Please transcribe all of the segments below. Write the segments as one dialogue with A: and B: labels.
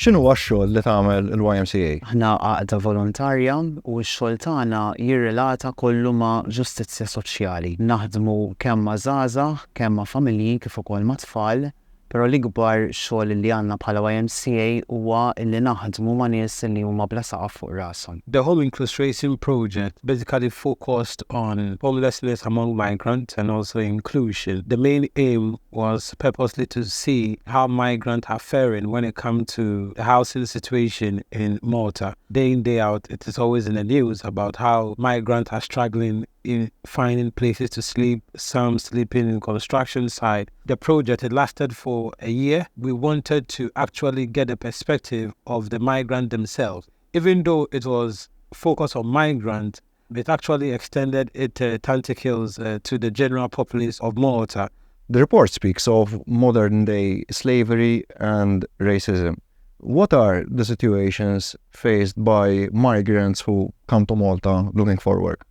A: X'inhu x-xogħol li tagħmel il-YMCA?
B: Aħna għaqda volontarja u x-xogħol tagħna jirrelata kollu ma' ġustizzja soċjali. Naħdmu kemm ma' żgħażagħ, kemm ma' familji kif ukoll ma' tfal, però l-ikbar xogħol li għandna bħala YMCA huwa li naħdmu ma' nies li huma bla saqaf fuq rashom.
C: The whole incarceration project basically focused on homelessness among migrants and also inclusion. The main aim was purposely to see how migrants are faring when it comes to the housing situation in Malta. Day in, day out, it is always in the news about how migrants are struggling in finding places to sleep, some sleeping in construction site. The project, it lasted for a year. We wanted to actually get a perspective of the migrant themselves. Even though it was focused on migrants, it actually extended its tentacles to the general populace of Malta.
A: The report speaks of modern-day slavery and racism. What are the situations faced by migrants who come to Malta looking for work?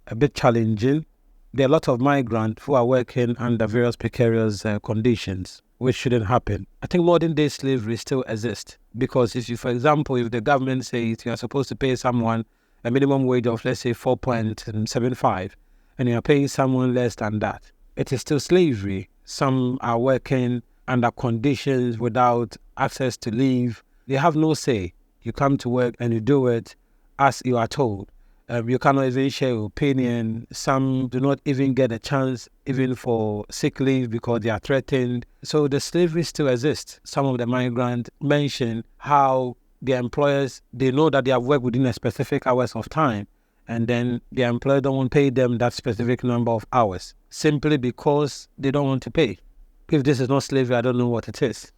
C: A bit challenging. There are a lot of migrants who are working under various precarious conditions, which shouldn't happen. I think modern-day slavery still exists because if you, for example, if the government says you are supposed to pay someone a minimum wage of, let's say, 4.75, and you are paying someone less than that, it is still slavery. Some are working under conditions without access to leave. They have no say. You come to work and you do it as you are told. You cannot even share your opinion. Some do not even get a chance even for sick leave because they are threatened. So the slavery still exists. Some of the migrants mention how their employers, they know that they have worked within a specific hours of time, and then the employer don't want to pay them that specific number of hours simply because they don't want to pay. If this is not slavery, I don't know what it is.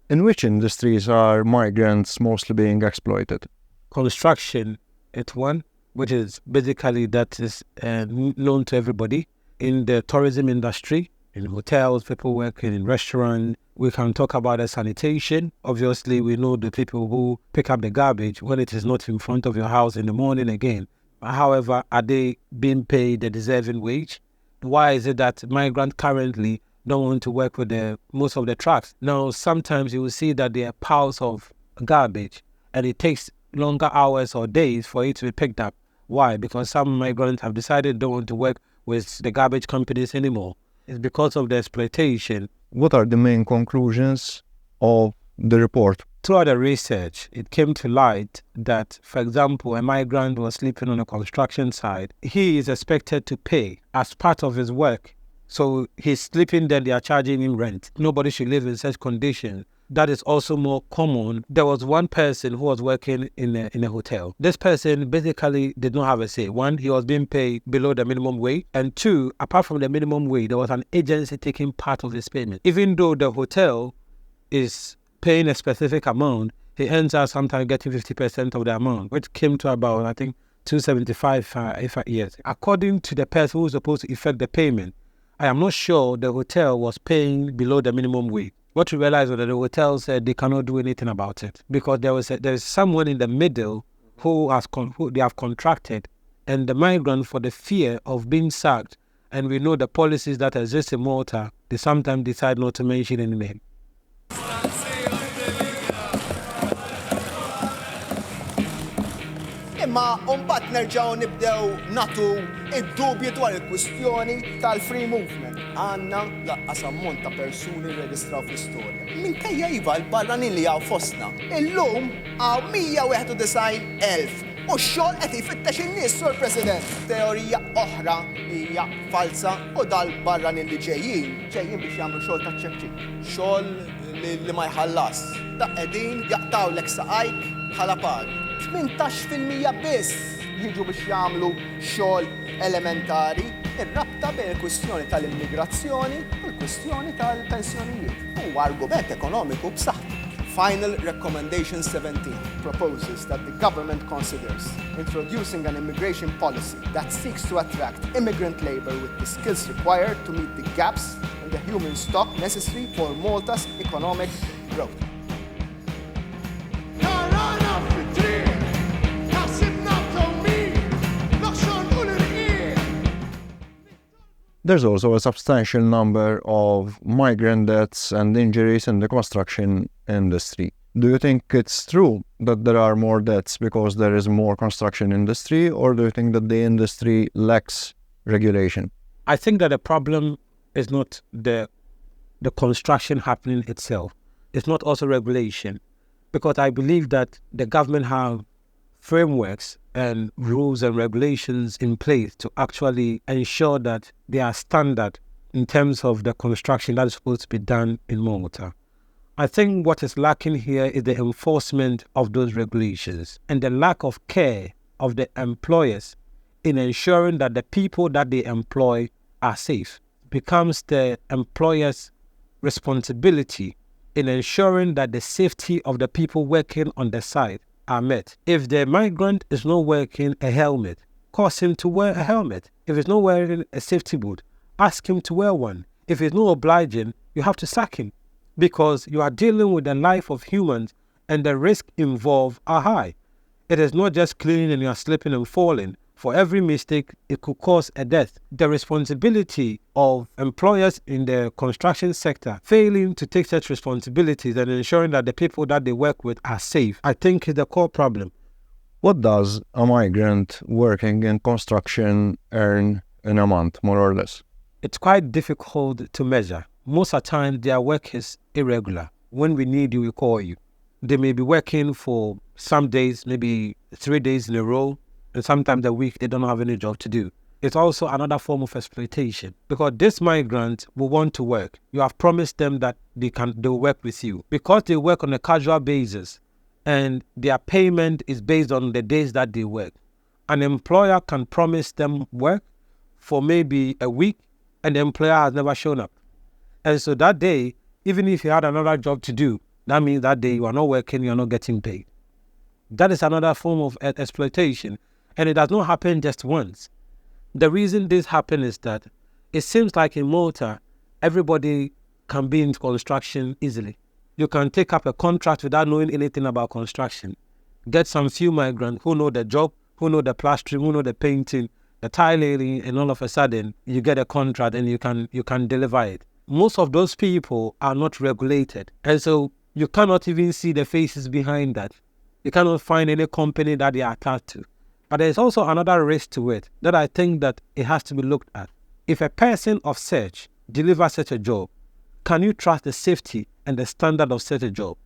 A: In which industries are migrants mostly being exploited?
C: Construction, it's one, which is basically that is known to everybody. In the tourism industry, in hotels, people working in restaurants. We can talk about the sanitation. Obviously, we know the people who pick up the garbage when it is not in front of your house in the morning again. However, are they being paid the deserving wage? Why is it that migrants currently don't want to work with most of the trucks? Now, sometimes you will see that there are piles of garbage and it takes longer hours or days for it to be picked up. Why? Because some migrants have decided they don't want to work with the garbage companies anymore. It's because of the exploitation.
A: What are the main conclusions of the report?
C: Throughout the research, it came to light that, for example, a migrant was sleeping on a construction site. He is expected to pay as part of his work. So he's sleeping there, they are charging him rent. Nobody should live in such conditions. That is also more common. There was one person who was working in a hotel. This person basically did not have a say. One, he was being paid below the minimum wage. And two, apart from the minimum wage, there was an agency taking part of his payment. Even though the hotel is paying a specific amount, he ends up sometimes getting 50% of the amount, which came to about, I think, 275 years. According to the person who was supposed to effect the payment, I am not sure the hotel was paying below the minimum wage. What we realized was that the hotel said they cannot do anything about it because there is someone in the middle who they have contracted, and the migrant, for the fear of being sacked, and we know the policies that exist in Malta, they sometimes decide not to mention any name.
D: Imma mbagħad nerġgħu nibdew nagħtu id-dubju dwar il-kwistjoni tal-free movement. Għandna laqqas ammont ta' persuni rreġistraw fl-istorja. Minkejja iva l-barranin li hawn fostna. Illum hawn 191,000 u x-xogħol qed jfittex in-nies, Sur President. Teorija oħra hija falsa u dal-barranin li ġejjin biex jagħmlu xogħol ta' ċekċik. Xogħol li ma jħallas. Ta' qegħdin jaqtawlek saqajk bħala pagi. 18% biss jiġu biex jagħmlu xogħol elementari. Ir-rabta bejn il-kwistjoni tal-immigrazzjoni u l-kwistjoni tal-pensjonijiet huwa argument ekonomiku b'saħħtu. Final Recommendation 17 proposes that the government considers introducing an immigration policy that seeks to attract immigrant labor with the skills required to meet the gaps in the human stock necessary for Malta's economic growth.
A: There's also a substantial number of migrant deaths and injuries in the construction industry. Do you think it's true that there are more deaths because there is more construction industry, or do you think that the industry lacks regulation?
C: I think that the problem is not the construction happening itself. It's not also regulation, because I believe that the government have frameworks and rules and regulations in place to actually ensure that they are standard in terms of the construction that is supposed to be done in Malta. I think what is lacking here is the enforcement of those regulations and the lack of care of the employers in ensuring that the people that they employ are safe. It becomes the employer's responsibility in ensuring that the safety of the people working on the site are met. If the migrant is not wearing a helmet, cause him to wear a helmet. If he's not wearing a safety boot, ask him to wear one. If he's not obliging, you have to sack him, because you are dealing with the life of humans and the risks involved are high. It is not just cleaning and you are slipping and falling. For every mistake, it could cause a death. The responsibility of employers in the construction sector failing to take such responsibilities and ensuring that the people that they work with are safe, I think is the core problem.
A: What does a migrant working in construction earn in a month, more or less?
C: It's quite difficult to measure. Most of the time, their work is irregular. When we need you, we call you. They may be working for some days, maybe 3 days in a row, and sometimes a week they don't have any job to do. It's also another form of exploitation, because this migrant will want to work. You have promised them that they'll work with you. Because they work on a casual basis and their payment is based on the days that they work, an employer can promise them work for maybe a week and the employer has never shown up. And so that day, even if you had another job to do, that means that day you are not working, you are not getting paid. That is another form of exploitation. And it does not happen just once. The reason this happens is that it seems like in Malta, everybody can be in construction easily. You can take up a contract without knowing anything about construction. Get some few migrants who know the job, who know the plastering, who know the painting, the tiling, and all of a sudden you get a contract and you can deliver it. Most of those people are not regulated. And so you cannot even see the faces behind that. You cannot find any company that they are attached to. But there's also another risk to it that I think that it has to be looked at. If a person of such delivers such a job, can you trust the safety and the standard of such a job?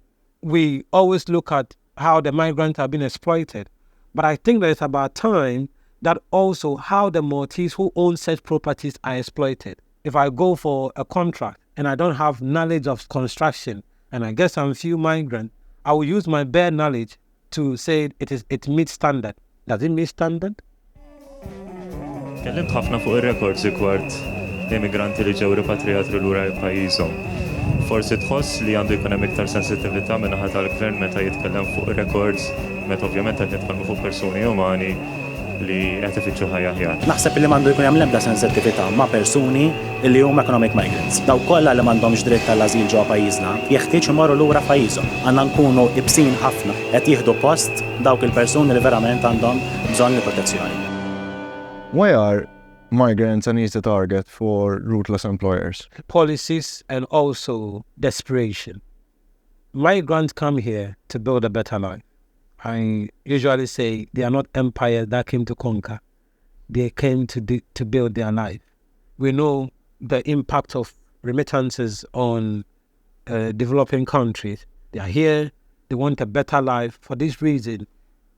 C: We always look at how the migrants have been exploited, but I think that it's about time that also how the Maltese who own such properties are exploited. If I go for a contract and I don't have knowledge of construction and I get some few migrants, I will use my bare knowledge to say it meets standard. Does it meet standard?
E: Kellimt ħafna fuq ir-rekords rigward immigranti li ġew ripatriati lura pajjiżhom. Forsi tħoss li għandu jkun hemm iktar sensittività min-naħa tal-gvern meta jitkellem fuq ir-rekords, meta ovvjament qed nitkellmu fuq persuni umani li qed ifittxu ħajja aħjar.
F: Naħseb li m'għandu jkun hemm l-ebda sensittività ma' persuni li huma economic migrants. Daw kollha li m'għandhomx dritt tal-ażil ġewwa pajjiżna jeħtieġ imorru lura pajjiżhom. Għandna nkunu ibsin ħafna qed jieħdu post dawk il-persuni li verament għandhom bżonn li protezzjoni.
A: Why are migrants an easy target for ruthless employers?
C: Policies and also desperation. Migrants come here to build a better life. I usually say they are not empires that came to conquer. They came to build their life. We know the impact of remittances on developing countries. They are here, they want a better life. For this reason,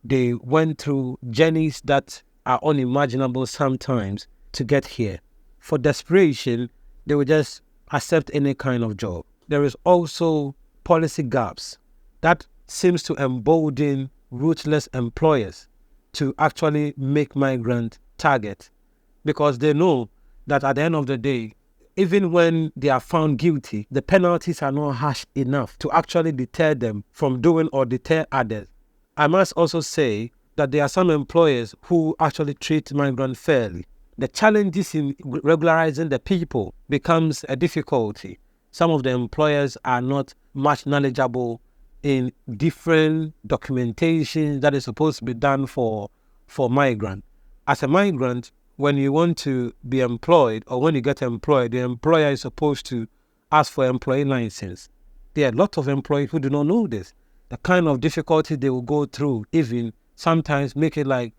C: they went through journeys that are unimaginable sometimes to get here. For desperation, they will just accept any kind of job. There is also policy gaps that seems to embolden ruthless employers to actually make migrant target, because they know that at the end of the day, even when they are found guilty, the penalties are not harsh enough to actually deter them from doing or deter others. I must also say that there are some employers who actually treat migrants fairly. The challenges in regularizing the people becomes a difficulty. Some of the employers are not much knowledgeable in different documentation that is supposed to be done for migrant. As a migrant, when you want to be employed or when you get employed, the employer is supposed to ask for employee license. There are a lot of employees who do not know this. The kind of difficulty they will go through, even sometimes make it like,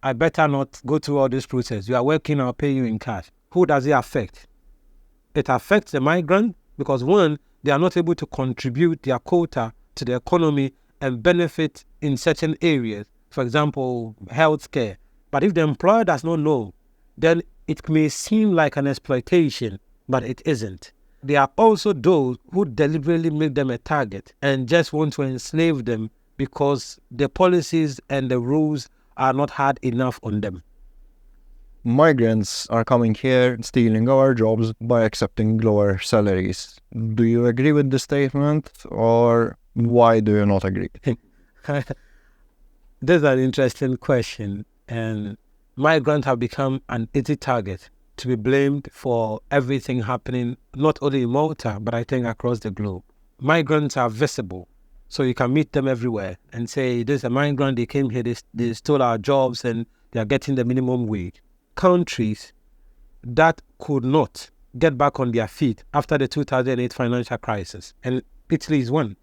C: I better not go through all this process. You are working, I'll pay you in cash. Who does it affect? It affects the migrant because one, they are not able to contribute their quota to the economy and benefit in certain areas. For example, healthcare. But if the employer does not know, then it may seem like an exploitation, but it isn't. There are also those who deliberately make them a target and just want to enslave them because the policies and the rules are not hard enough on them.
A: Migrants are coming here, stealing our jobs by accepting lower salaries. Do you agree with this statement, or why do you not agree?
C: This is an interesting question, and migrants have become an easy target to be blamed for everything happening, not only in Malta, but I think across the globe. Migrants are visible, so you can meet them everywhere and say, this is a migrant, they came here, they stole our jobs and they are getting the minimum wage. Countries that could not get back on their feet after the 2008 financial crisis, and Italy is one.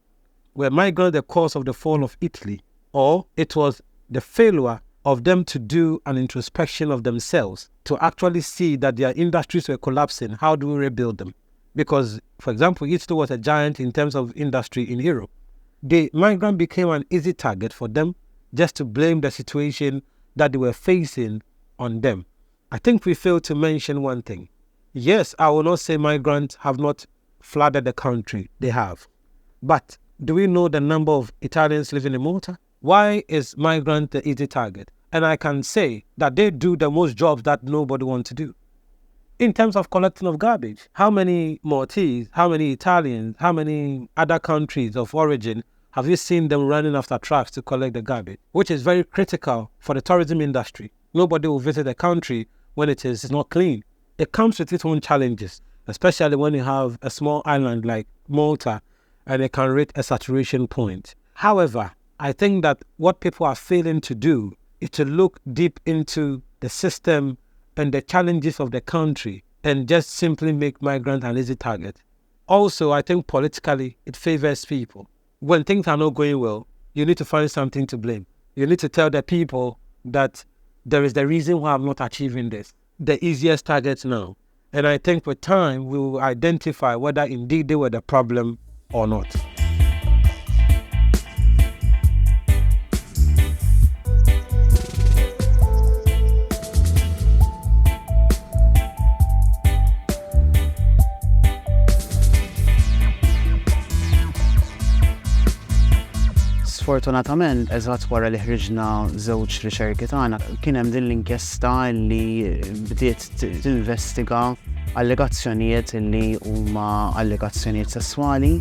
C: Were migrants the cause of the fall of Italy, or it was the failure of them to do an introspection of themselves, to actually see that their industries were collapsing? How do we rebuild them? Because, for example, Italy was a giant in terms of industry in Europe. The migrant became an easy target for them just to blame the situation that they were facing on them. I think we failed to mention one thing. Yes, I will not say migrants have not flooded the country. They have. But do we know the number of Italians living in Malta? Why is migrant the easy target? And I can say that they do the most jobs that nobody wants to do. In terms of collecting of garbage, how many Maltese, how many Italians, how many other countries of origin have you seen them running after trucks to collect the garbage? Which is very critical for the tourism industry. Nobody will visit a country when it is not clean. It comes with its own challenges, especially when you have a small island like Malta and it can reach a saturation point. However, I think that what people are failing to do is to look deep into the system and the challenges of the country and just simply make migrants an easy target. Also, I think politically it favors people. When things are not going well, you need to find something to blame. You need to tell the people that there is the reason why I'm not achieving this. The easiest targets now. And I think with time, we will identify whether indeed they were the problem or not.
B: Sfortunatament, eżatt wara li ħriġna żewġ riċerki tagħna, kien hemm din l-inkjesta li bdiet tinvestiga allegazzjonijiet li huma allegazzjonijiet sesswali